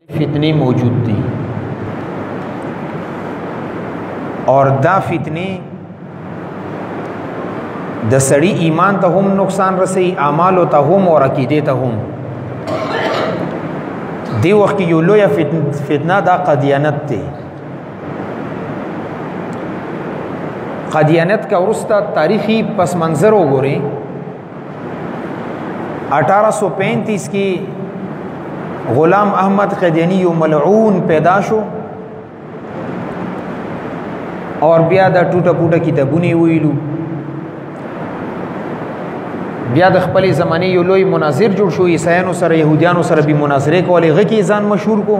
फितने मौजूद थी और दा फितने द सड़ी ईमान ता हम नुकसान रसई, आमाल ता हम और अकीदे ता हम। दे वक्त की योलो या फितना दा क़दियानत थे। क़दियानत का उरुस्ता तारीख़ी पस मंज़र हो गोरे 1835 की ग़ुलाम अहमद क़दियानी मलऊन पैदाश हो और बिया दा टूटा फूटा किताबुनी हुईलू बिया द खपल ज़माने यो लोई मुनाजिर जुड़ शो ईसायानो सर यहूदियानो सर भी मुनाजरे को गकी ज़ान मशहूर को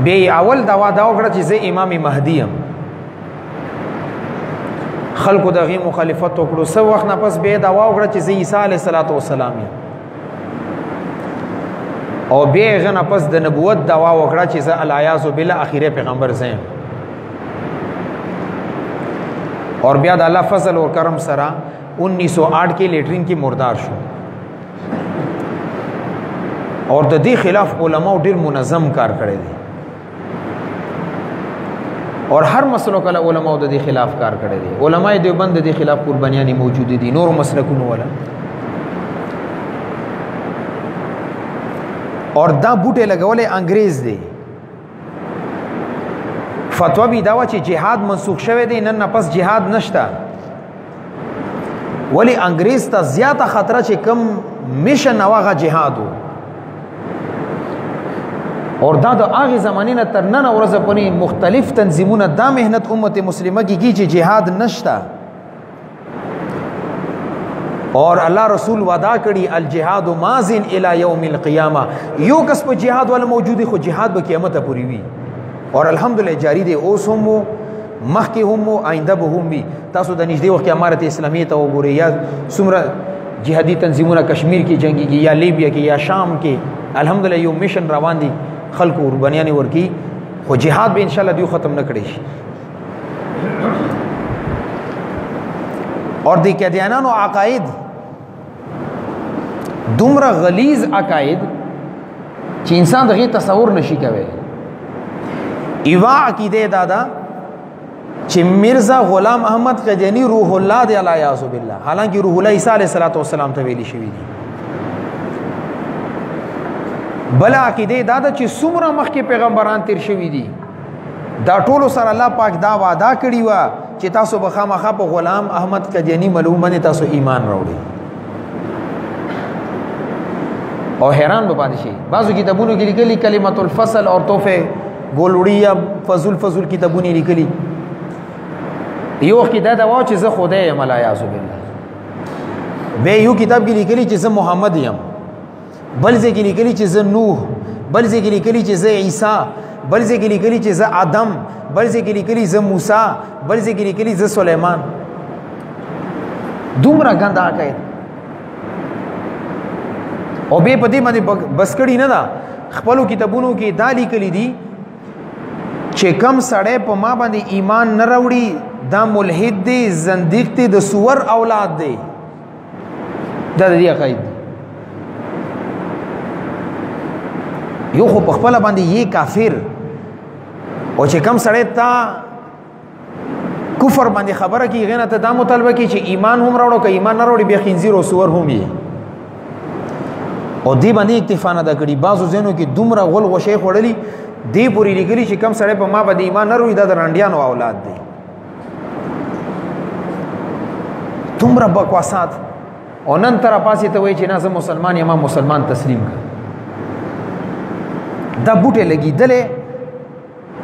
बे अवल दावा दाव कड़ा चीज़े इमाम महदीम खल्को दगी मुखालिफत टोकड़ो सब वक्त ना पस बे दावा कड़ा चीज़े ईसा अलैहिस्सलातु वस्सलाम और बे गन आपस द नबुवत दावा वकड़ा चीज़ अलायाज़ु बिल्ला आखिर पैगम्बर ज़ैन और ब्याद अल्लाह फजल और करम सरा 1908 के लेटरिन की मुर्दार शो और दी खिलाफ उलमा ढेर मुनज़म कार करे दे और हर मसलों का उलमा दी खिलाफ कार करे दे। उलमा देवबंद दी खिलाफ कुर्बानियाँ मौजूद दी नूर मसलकुन वाला और दा बूटे लगवले अंग्रेज दे फतवा भी दावा ची जिहाद मनसूख शवे दे नन पस जिहाद नश्ता वली अंग्रेज ता ज़्यादा खतरा ची कम मिशन नवागा जिहाद हो और दा दा आगे ज़माने न तरनन और अपनी मुख्तलिफ तंजीमों दा मेहनत उम्मत मुस्लिमा की ची जिहाद नश्ता और अल्लाह रसूल वादा करी अल जिहाद माजिन इला यौमिल क़ियामा यो कस पर जिहाद वाला मौजूद है, जिहाद ब क़ियामत पूरी हुई और अल्हम्दुलिल्लाह जारी दे ओस हम वो मख के हम वो आइंदा बहुम भी तासु द निजदे वक्त अमारत इस्लामी तो गोरे या सुमरा जिहादी तंजीमों कश्मीर की जंगी की या लीबिया की या शाम के अल्हम्दुलिल्लाह यो मिशन रवान दी खल्क कुर्बानियाँ वर की हो जिहाद भी इंशाल्लाह दियो ख़त्म न करे और दे कैदियानानो अकायद दुमरा गलीज अकायद ची इंसान दगी तसवुर नशी कवे इवा अकीदे दादा ची मिर्ज़ा ग़ुलाम अहमद क़दियानी रूहुल्लाह दे अलायाज़ु बिल्लाह, हालांकि रूहुल्लाह ईसा अलैहिस्सलातु वस्सलाम तवेली शवी दी बला अकीदे दादा ची सुमरा मख के पैगम्बरान तिर शवी दी दा टोलो सर अल्लाह पाक दा वादा करी वा ची तासो बखामखा पे ग़ुलाम अहमद क़दियानी मलूम बने तासो ईमान रावड़ी और हैरान बादशाही बाज़ू किताबों की लिखली कलिमतुल फ़सल और तोहफ़े गोलड़ी या फजुल फजुल किताबों लिखली यो किताब दवा चीज़ खुदा मलायाज़ु बिल्लाह बे यू किताब की लिखली चीज़ मोहम्मद यम बल्जे की लिखली चीज़ नूह बल्जे की लिखली चीज़ ईसा बल्जे की लिखली चीज़ आदम बल्जे की लिखली ज़ मूसा बल्जे की लिखली ज़ सुलेमान दुमरा गंदा कहे और बे पदे मदे बसकड़ी न दा खपलो किताबों की दाली कली दी चे कम सड़े प माँ बांधे ईमान न रवड़ी दा मुल्हिद दे ज़ंदीक़ दे द सुअर औलाद दे दा दी अक़ाइद यो खो पखपला बांधे ये काफिर और चे कम सड़े ता कुफर बांधे खबर की गना ता दा मुतालबा की चे ईमान हम रवड़ो का ईमान न रवड़ी बे खिंजीर और सुअर हम ये और दी बांधी इक्तिफा न दा करी बाज़ो ज़हनों की दुमरा गोल गोशे खोड़ली दी पूरी लिखली ची कम सड़े पर माँ बदी ईमान न रोई दा रंडियान औलाद दे तुमरा बकवासात और नंतर पासी तो वही चिना से मुसलमान यमा मुसलमान तस्लीम कर दा बूटे लगी दले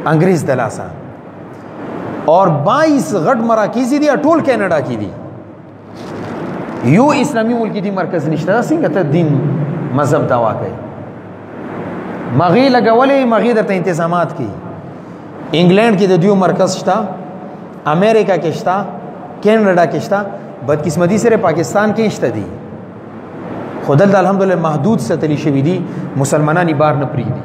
अंग्रेज दलासा और 22 गढ़ मराकीज़ी दी अटोल कैनेडा की दी यो इस्लामी मुल्क की दी मरकज निश्ता सिंह था दिन मजहब दावा कहे मगी लगवले मगी दरता इंतजामात की इंग्लैंड की दियो मरकज था अमेरिका के था कैनेडा के था बदकिस्मती से पाकिस्तान के इश्ता दी खुदल अल्हम्दुलिल्लाह महदूद से तली शवी दी मुसलमाना बार न प्री दी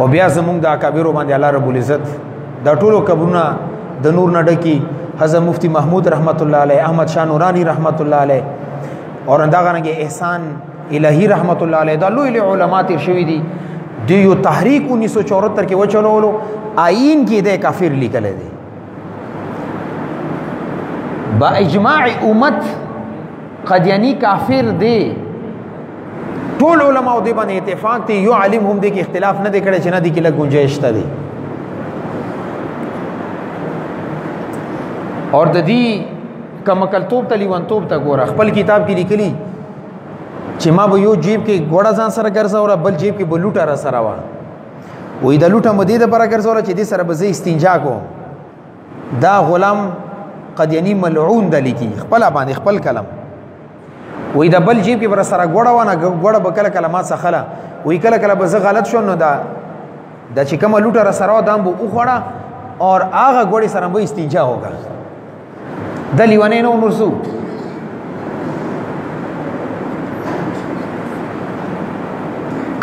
और ब्या जमुंग दा काबिरो बांधे अल्लाह रब्बुल इज़्ज़त दा टोलो कबरुना द नूर न डकी हज़रत मुफ्ती महमूद रहमतुल्लाह अलैह, अहमद शाह नूरानी रहमतुल्लाह अलैह اور انداغه رنګ احسان الہی رحمت الله علیه دا لوی علماء تیر شوی دي د یو تحریک 1974 کې وچلولو آئین کې د کافر لیکل دي با اجماع امت قدیانی کافر دی ټول علماء دې باندې اتفاق دي یو عالم هم دې کې اختلاف نه دی کړی چې نه دي کې لږ گنجائش شته دي اور د دې کمکلتوب ته لیونتوب ته ګوره خپل کتاب کې لیکلي چې ما به یو جیب کې ګوړه ځان سره ګرځاوله بل جیب کې به لوټه را سره وه وایي د لوټه مو دې دپاره ګرځوله چې دې سره به زه استنجا کوم دا غلام قدیانی ملعون د لیکي خپله باندې خپل کلم وایي د بل جیب کې به را سره ګوړه وه نه ګوړه به کله کله ما څخله وایي کله کله به زه غلط شوم نو دا چې کومه لوټه را سره وه دا به وخوړه اور هغه ګوړې سره به استنجا وکړه د لیونی نو نور څه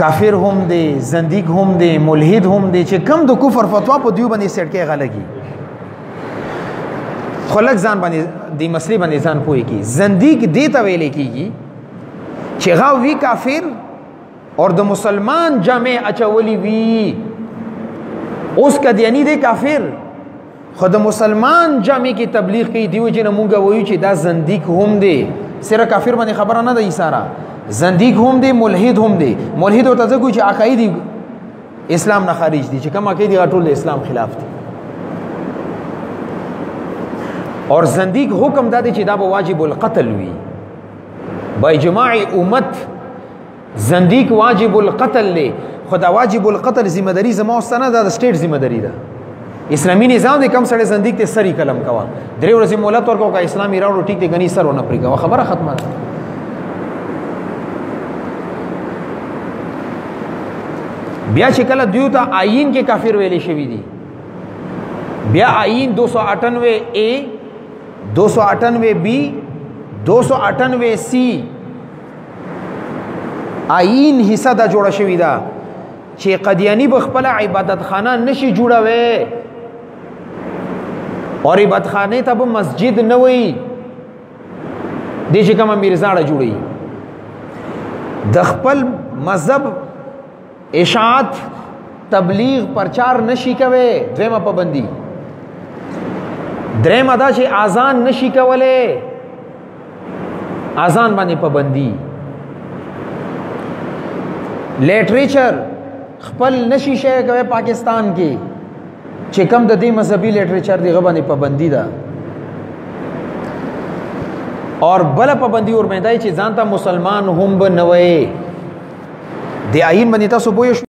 کافر هم دی زندیق هم دی ملحد هم دی چې کم د کفر فتوا په دیو باندې سیټ کې غلګي خلک ځان باندې د مسلې باندې ځان پوي کی زندیق دی ته ویل کیږي چې غا وی کافر اور د مسلمان جامع اچولی وی اوس کدیانی دی کافر خود مسلمان جامع کی تبلیغ کی دیو چې مونږه وایو چې دا زندیق هم دی سره کافر باندې خبره نه ده سارا زندیق هم دی ملحد هم دی ملحد ورته ځکه چې عقاید اسلام نه خارج دي چې کوم عقاید ټول د اسلام خلاف دي اور زندیق حکم دادی چې دا به واجب القتل وي با اجماع امت زندیق واجب القتل له خدا واجب القتل ذمہ داری زما واستنه دا سټیټ ذمہ داری ده اسلامی نظام دې کم سره زندیق ته سری کلم کوا درې ورځې مولات ورکو کا اسلامي راوړو ټیک دې غني سر ونه پرې کا خبره ختمه ده بیا چې کله دیو ته آئین کې کافر ویلې شوی دي بیا آئین 298 اے 298 بی 298 سی آئین حصہ دا جوړه شوی دا چې قدیانی بخپل عبادت خانه نشي جوړوي اور عبادت خانه ته مسجد نه وي د چې کوم میرزاړه جوړي د خپل مذهب اشاعت تبلیغ پرچار نشي کوي دویمه پابندي درېمه دا چې اذان نشي کوله اذان باندې پابندي لټریچر خپل نشي شي کوي پاکستان کې چې کم د دې مذهبي لټریچر دی غو باندې پابندي ده اور بل پابندي اور مېدای چې ځانته مسلمان هم بنوي دی آئین باندې تاسو بوې